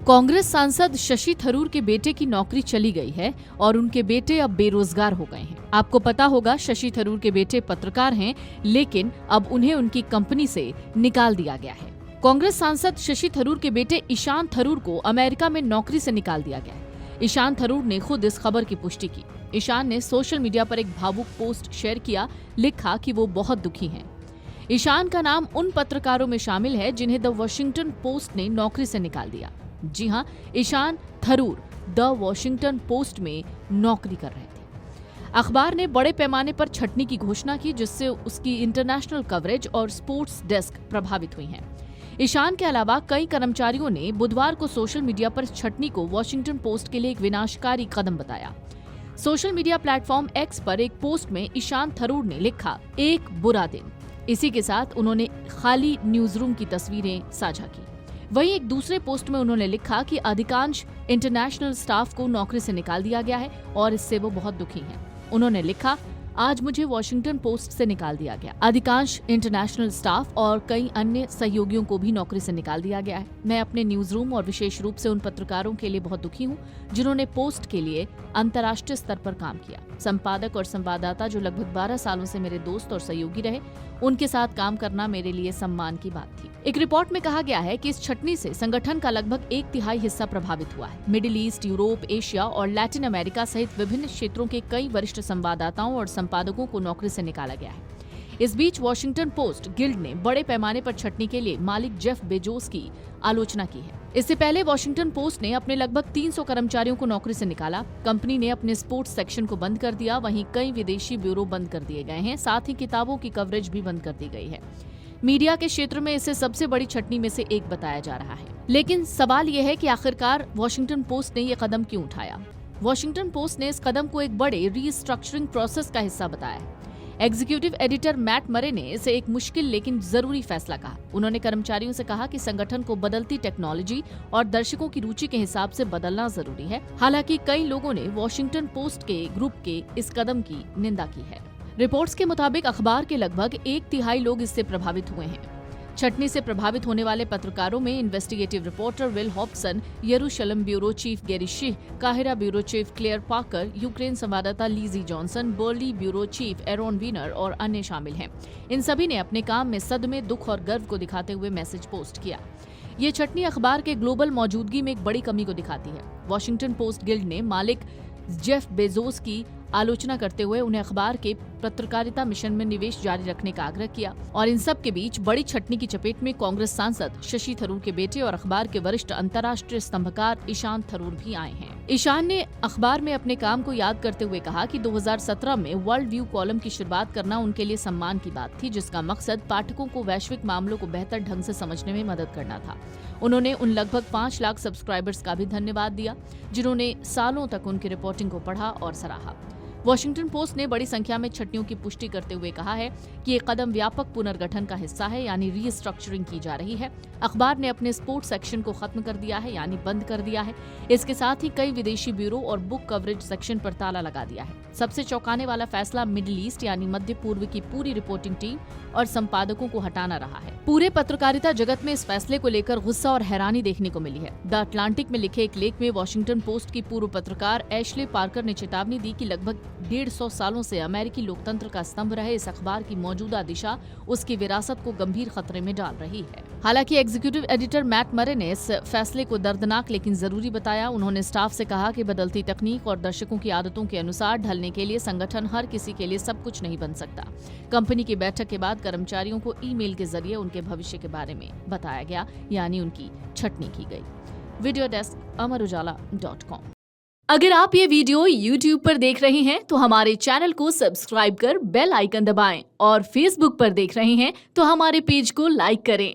कांग्रेस सांसद शशि थरूर के बेटे की नौकरी चली गई है और उनके बेटे अब बेरोजगार हो गए हैं। आपको पता होगा शशि थरूर के बेटे पत्रकार हैं, लेकिन अब उन्हें उनकी कंपनी से निकाल दिया गया है। कांग्रेस सांसद शशि थरूर के बेटे ईशान थरूर को अमेरिका में नौकरी से निकाल दिया गया है। ईशान थरूर ने खुद इस खबर की पुष्टि की। ईशान ने सोशल मीडिया पर एक भावुक पोस्ट शेयर किया, लिखा कि वो बहुत दुखी हैं। ईशान का नाम उन पत्रकारों में शामिल है जिन्हें द वॉशिंगटन पोस्ट ने नौकरी से निकाल दिया। जी हां, Ishaan Tharoor the Washington Post में नौकरी कर रहे थे। अखबार ने बड़े पैमाने पर छटनी की घोषणा की, जिससे उसकी इंटरनेशनल कवरेज और स्पोर्ट्स डेस्क प्रभावित हुई हैं। ईशान के अलावा कई कर्मचारियों ने बुधवार को सोशल मीडिया पर छटनी को वॉशिंगटन पोस्ट के लिए एक विनाशकारी कदम बताया। सोशल मीडिया प्लेटफॉर्म एक्स पर एक पोस्ट में ईशान थरूर ने लिखा, एक बुरा दिन। इसी के साथ उन्होंने खाली न्यूज़रूम की तस्वीरें साझा की। वहीं एक दूसरे पोस्ट में उन्होंने लिखा कि अधिकांश इंटरनेशनल स्टाफ को नौकरी से निकाल दिया गया है और इससे वो बहुत दुखी हैं। उन्होंने लिखा, आज मुझे वॉशिंगटन पोस्ट से निकाल दिया गया। अधिकांश इंटरनेशनल स्टाफ और कई अन्य सहयोगियों को भी नौकरी से निकाल दिया गया है। मैं अपने न्यूज रूम और विशेष रूप से उन पत्रकारों के लिए बहुत दुखी हूँ जिन्होंने पोस्ट के लिए अंतर्राष्ट्रीय स्तर पर काम किया। संपादक और संवाददाता जो लगभग 12 सालों से मेरे दोस्त और सहयोगी रहे, उनके साथ काम करना मेरे लिए सम्मान की बात थी। एक रिपोर्ट में कहा गया है कि इस छटनी से संगठन का लगभग 1/3 हिस्सा प्रभावित हुआ है। मिडिल ईस्ट, यूरोप, एशिया और लैटिन अमेरिका सहित विभिन्न क्षेत्रों के कई वरिष्ठ संवाददाताओं और संपादकों को नौकरी से निकाला गया है। इस बीच वॉशिंगटन पोस्ट गिल्ड ने बड़े पैमाने पर छटनी के लिए मालिक जेफ बेजोस की आलोचना की है। इससे पहले वॉशिंगटन पोस्ट ने अपने लगभग 300 कर्मचारियों को नौकरी से निकाला। कंपनी ने अपने स्पोर्ट्स सेक्शन को बंद कर दिया। वहीं कई विदेशी ब्यूरो बंद कर दिए गए हैं। साथ ही किताबों की कवरेज भी बंद कर दी गई है। मीडिया के क्षेत्र में इसे सबसे बड़ी छटनी में से एक बताया जा रहा है। लेकिन सवाल यह है कि आखिरकार वॉशिंगटन पोस्ट ने यह कदम क्यों उठाया। वॉशिंगटन पोस्ट ने इस कदम को एक बड़े रीस्ट्रक्चरिंग प्रोसेस का हिस्सा बताया है। एग्जीक्यूटिव एडिटर मैट मरे ने इसे एक मुश्किल लेकिन जरूरी फैसला कहा। उन्होंने कर्मचारियों से कहा कि संगठन को बदलती टेक्नोलॉजी और दर्शकों की रुचि के हिसाब से बदलना जरूरी है। हालांकि कई लोगों ने वॉशिंगटन पोस्ट के ग्रुप के इस कदम की निंदा की है। रिपोर्ट्स के मुताबिक अखबार के लगभग 1/3 लोग इससे प्रभावित हुए हैं। छटनी से प्रभावित होने वाले पत्रकारों में इन्वेस्टिगेटिव रिपोर्टर विल हॉब्सन, यरूशलेम ब्यूरो चीफ गैरी शीह, काहिरा bureau chief Claire Parker, Ukraine संवाददाता Lizzie Johnson, Berlin bureau chief Aaron Wiener और अन्य शामिल हैं। इन सभी ने अपने काम में सदमे, दुख और गर्व को दिखाते हुए मैसेज पोस्ट किया। ये छटनी अखबार के ग्लोबल मौजूदगी में एक बड़ी कमी को दिखाती है। वॉशिंगटन पोस्ट गिल्ड ने मालिक जेफ बेजोस की आलोचना करते हुए उन्हें अखबार के पत्रकारिता मिशन में निवेश जारी रखने का आग्रह किया। और इन सब के बीच बड़ी छटनी की चपेट में कांग्रेस सांसद शशि थरूर के बेटे और अखबार के वरिष्ठ अंतर्राष्ट्रीय स्तंभकार ईशान थरूर भी आए हैं। ईशान ने अखबार में अपने काम को याद करते हुए कहा कि 2017 में वर्ल्ड व्यू कॉलम की शुरुआत करना उनके लिए सम्मान की बात थी, जिसका मकसद पाठकों को वैश्विक मामलों को बेहतर ढंग से समझने में मदद करना था। उन्होंने उन लगभग 5 लाख सब्सक्राइबर्स का भी धन्यवाद दिया जिन्होंने सालों तक उनकी रिपोर्टिंग को पढ़ा और सराहा। वॉशिंगटन पोस्ट ने बड़ी संख्या में छटनियों की पुष्टि करते हुए कहा है कि ये कदम व्यापक पुनर्गठन का हिस्सा है, यानी रीस्ट्रक्चरिंग की जा रही है। अखबार ने अपने स्पोर्ट्स सेक्शन को खत्म कर दिया है, यानी बंद कर दिया है। इसके साथ ही कई विदेशी ब्यूरो और बुक कवरेज सेक्शन पर ताला लगा दिया है। सबसे चौंकाने वाला फैसला मिडिल ईस्ट यानी मध्य पूर्व की पूरी रिपोर्टिंग टीम और संपादकों को हटाना रहा है। पूरे पत्रकारिता जगत में इस फैसले को लेकर गुस्सा और हैरानी देखने को मिली है। द अटलांटिक में लिखे एक लेख में वॉशिंगटन पोस्ट की पूर्व पत्रकार एशले पार्कर ने चेतावनी दी कि लगभग 150 सालों से अमेरिकी लोकतंत्र का स्तंभ रहे इस अखबार की मौजूदा दिशा उसकी विरासत को गंभीर खतरे में डाल रही है। हालांकि एग्जीक्यूटिव एडिटर मैट मरे ने इस फैसले को दर्दनाक लेकिन जरूरी बताया। उन्होंने स्टाफ से कहा कि बदलती तकनीक और दर्शकों की आदतों के अनुसार ढलने के लिए संगठन हर किसी के लिए सब कुछ नहीं बन सकता। कंपनी की बैठक के बाद कर्मचारियों को ईमेल के जरिए उनके भविष्य के बारे में बताया गया, यानी उनकी छटनी की गई। Video desk amarujala.com। अगर आप ये वीडियो YouTube पर देख रहे हैं तो हमारे चैनल को सब्सक्राइब कर बेल आइकन दबाएं और Facebook पर देख रहे हैं तो हमारे पेज को लाइक करें।